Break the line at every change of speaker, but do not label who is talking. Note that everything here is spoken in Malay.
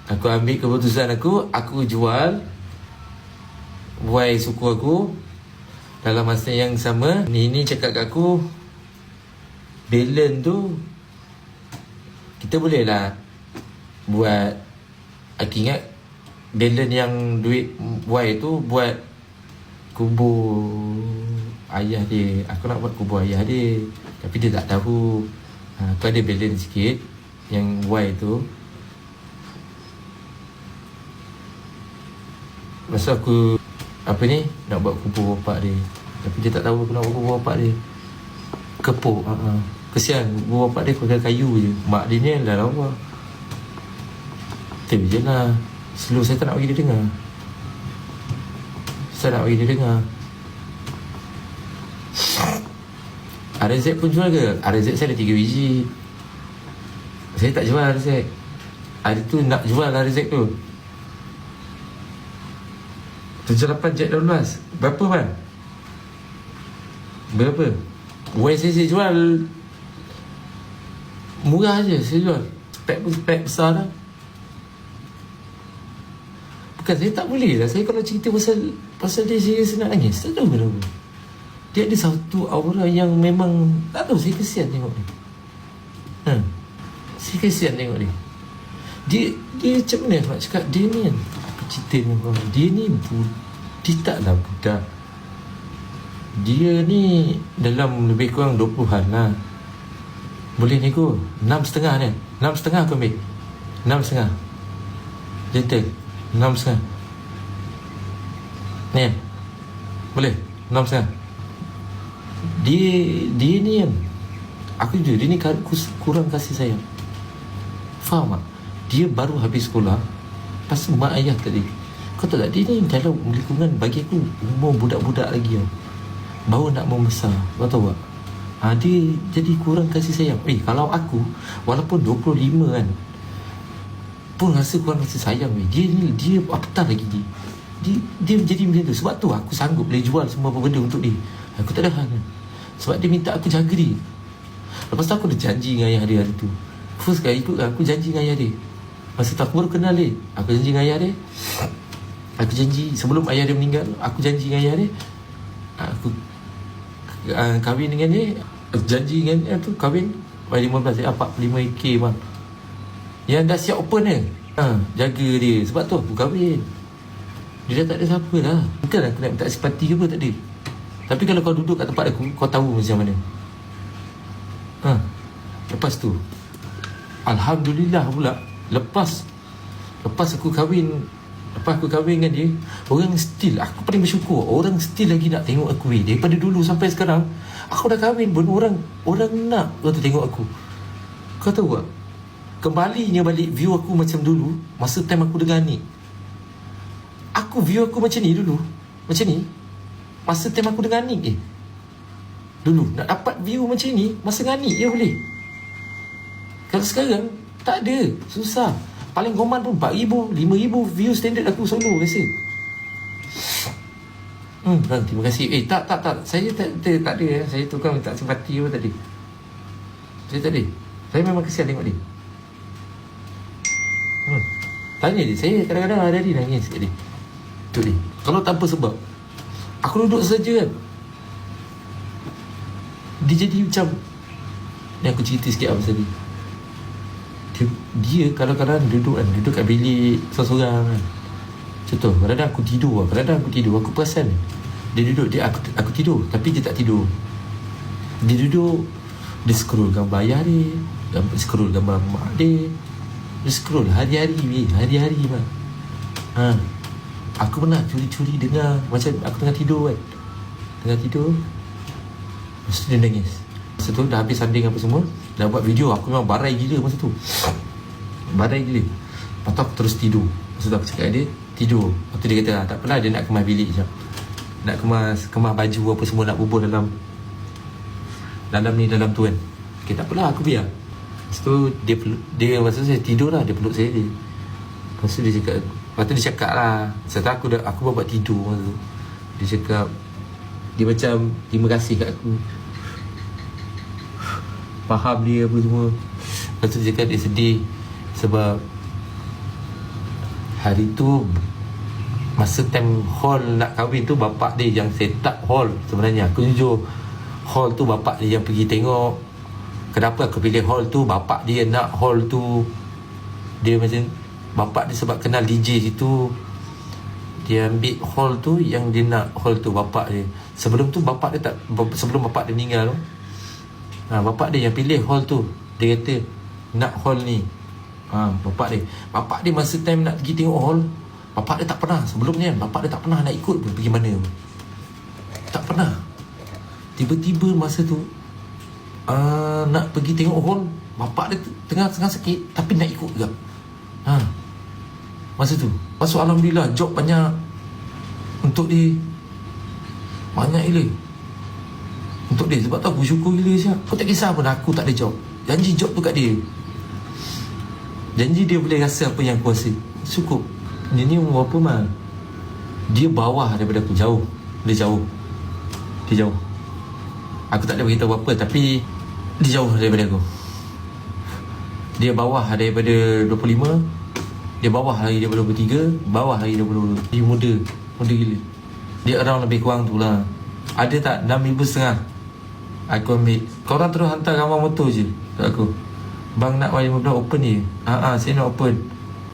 Aku ambil keputusan aku jual buai suku aku. Dalam masa yang sama, Nini cakap kat aku, balance tu kita boleh lah buat. Aku ingat balance yang duit buai tu buat kubur ayah dia. Aku nak buat kubur ayah dia, tapi dia tak tahu. Aku ada balance sikit yang buai tu. Masa aku nak buat kubur bapak dia, tapi dia tak tahu aku nak buat kubur bapak dia. Kepuk. Kesian kubur bapak dia pakai kayu je. Mak dia ni dah lawa. Itu je lah. Slow saya tak nak bagi dia dengar. Saya nak bagi dia dengar. RZ pun jual ke? RZ saya ada 3 biji. Saya tak jual RZ. Hari tu nak jual RZ tu 78 Jet 12. Berapa man? Berapa? saya jual murah je. Saya jual spek pun spek besar dah. Bukan saya tak boleh lah. Saya kalau cerita pasal dia, saya nak nangis. Tak tahu kenapa. Dia ada satu aura yang memang tak tahu. Saya kesian tengok dia. Saya kesian tengok dia. Dia macam mana nak cakap. Dia ni kan, aku cerita dengan korang, dia ni dia taklah budak. Dia ni dalam lebih kurang 20-an lah. Boleh nego 6,5 ni. 6,5 aku ambil. 6,5 gentle. 6,5 ni kan. Boleh 6,5. Dia ni kan, aku jujur, dia ni kurang kasih sayang. Faham tak? Dia baru habis sekolah. Pasal mak ayah tadi, kau tahu tak, dia ni dalam lingkungan bagi aku umur budak-budak lagi tau. Baru nak membesar. Kau tahu tak? Dia jadi kurang kasih sayang. Kalau aku walaupun 25 kan pun rasa kurang kasih sayang. Dia apatah lagi dia jadi macam tu. Sebab tu aku sanggup boleh jual semua benda untuk dia. Aku tak ada hal kan. Sebab dia minta aku jaga dia. Lepas tu aku dah janji dengan ayah dia hari tu. First kali aku janji dengan ayah dia. Masa tu aku baru kenal dia. Aku janji dengan ayah dia. Aku janji sebelum ayah dia meninggal, aku janji dengan ayah dia, aku kahwin dengan dia. Janji dengan dia tu kahwin 15 45k bang. Yang dah siap open dia. Jaga dia. Sebab tu aku kahwin. Dia dah tak ada siapa lah. Bukan aku nak minta simpati ke apa, tak ada. Tapi kalau kau duduk kat tempat aku, kau tahu macam mana. Lepas tu alhamdulillah pula, Lepas aku kahwin dengan dia, orang still, aku paling bersyukur, orang still lagi nak tengok aku. Daripada dulu sampai sekarang, aku dah kahwin pun orang nak tengok aku. Kau tahu tak, kembalinya balik view aku macam dulu. Masa time aku dengan ni, view aku macam ni dulu. Macam ni masa time aku dengan ni. Dulu nak dapat view macam ni masa dengan ni je boleh. Kalau sekarang tak ada, susah. Paling goman pun 4,000, 5,000 view standard aku solo rasa. Terima kasih. Tak. Saya tak ada. Saya tukang minta simpati pun tadi. Saya tak ada. Saya memang kesian tengok dia. Tanya dia. Saya kadang-kadang hari-hari nangis kat dia. Tu dia. Kalau tanpa sebab, aku duduk saja kan, dia jadi macam ni. Aku cerita sikit apa pasal dia. Dia kadang-kadang duduk kat bilik seorang-seorang kan. Contoh, kadang-kadang aku tidur, aku perasan dia duduk, aku tidur tapi dia tak tidur. Dia duduk, dia scroll gambar ayah dia, scroll gambar mak dia, dia scroll hari-hari bang. Aku pernah curi-curi dengar macam aku tengah tidur kan. Lepas tu dia nangis. Masa tu dah habis sanding apa semua, dah buat video. Aku memang barai gila masa tu. Lepas tu aku terus tidur. Masa tu aku cakap dia tidur. Lepas tu dia kata tak apalah, dia nak kemas bilik je. Nak kemas baju apa semua, nak bubuh dalam tu kan. Okay, tak apalah, aku biar. Lepas tu dia masa tu saya tidur lah, dia peluk saya dia. Lepas tu dia cakap lah. Setelah aku buat tidur masa tu, dia cakap, dia macam terima kasih kat aku, faham dia apa semua. Lepas tu dia cakap dia sedih sebab Hari tu masa time hall nak kahwin tu, bapak dia yang set up hall. Sebenarnya aku jujur, hall tu bapak dia yang pergi tengok. Kenapa aku pilih hall tu? Bapak dia nak hall tu. Dia macam, bapak dia sebab kenal DJ situ, dia ambil hall tu yang dia nak. Hall tu bapak dia. Sebelum tu bapak dia tak, sebelum bapak dia meninggal tu, bapak dia yang pilih hall tu. Dia kata nak hall ni. Bapak dia masa time nak pergi tengok hall, bapak dia tak pernah. Sebelum ni kan, bapak dia tak pernah nak ikut pun pergi mana pun. Tak pernah. Tiba-tiba masa tu nak pergi tengok hall, bapak dia tengah sakit tapi nak ikut juga. Masa tu masuk, alhamdulillah, job banyak untuk dia. Banyak gila untuk dia. Sebab tu aku syukur gila siap. Aku tak kisah pun aku tak ada job, janji job tu kat dia. Janji dia boleh rasa apa yang aku rasa. Syukur. Dia ni umur berapa mah? Dia bawah daripada aku jauh. Dia jauh. Aku tak boleh beritahu apa, tapi dia jauh daripada aku. Dia bawah daripada 25. Dia bawah lagi daripada 23. Bawah lagi daripada 20. Dia muda gila. Dia around lebih kurang tu lah. Ada tak 6,500 aku ambil. Korang terus hantar gambar motor je kat aku. Bang nak Y15 open ni. Saya nak open.